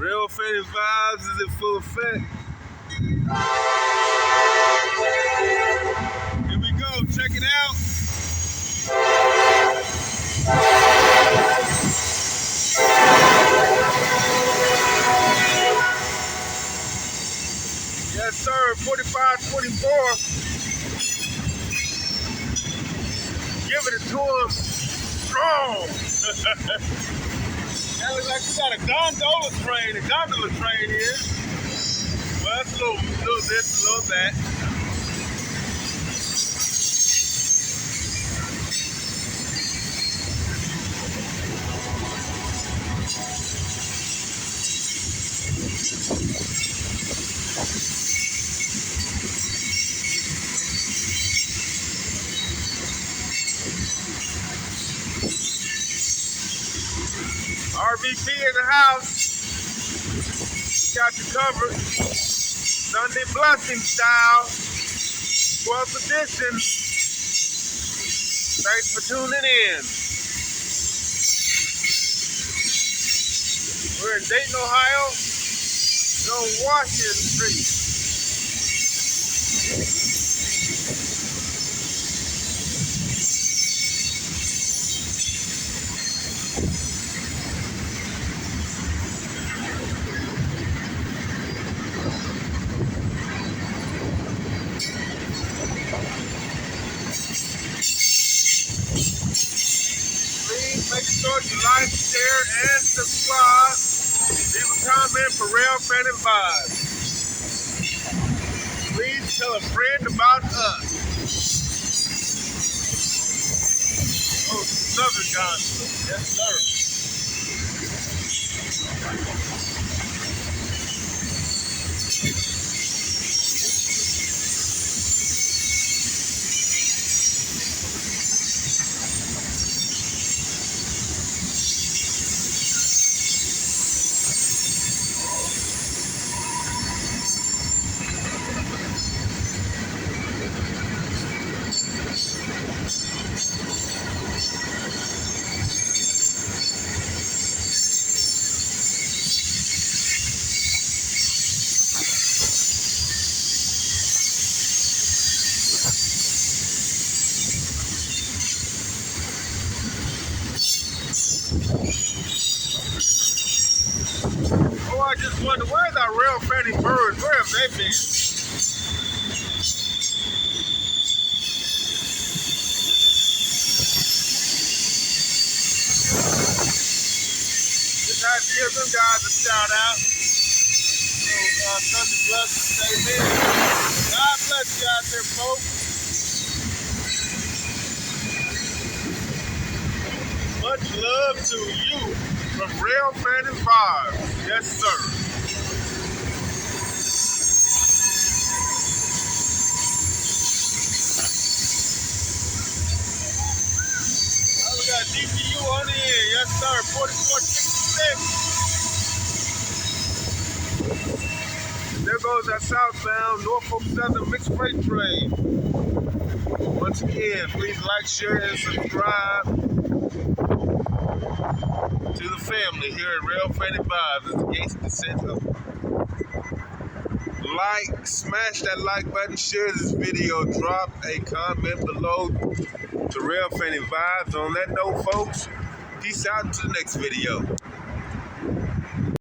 Real Fanny Vibes is in full effect. Here we go, check it out. Yes, sir, 4524. Giving it to him strong. That looks like we got a gondola train here. Well, that's a little this, a little that. RVP in the house. Got you covered. Sunday blessing style. 12th edition. Thanks for tuning in. We're in Dayton, Ohio. We're on Washington Street. Make sure you like, share, and subscribe. Leave a comment for Real Fanny Vibes. Please tell a friend about us. Oh, Southern gospel. Yes, sir. Oh, I just wonder, where's our Real Fanny birds? Where have they been? Just had to give them guys a shout out. So, Sunday blessings, amen. God bless you out there, folks. Much love to you from Real Fanny Vibes. Yes, sir. Well, we got DPU on the end. Yes, sir. 4466. There goes that southbound Norfork Southern mixed freight train. Once again, please like, share, and subscribe to the family here at Real Fanny Vibes. As the gates descend up. Like, smash that like button, share this video, drop a comment below to Real Fanny Vibes. On that note, folks, peace out until the next video.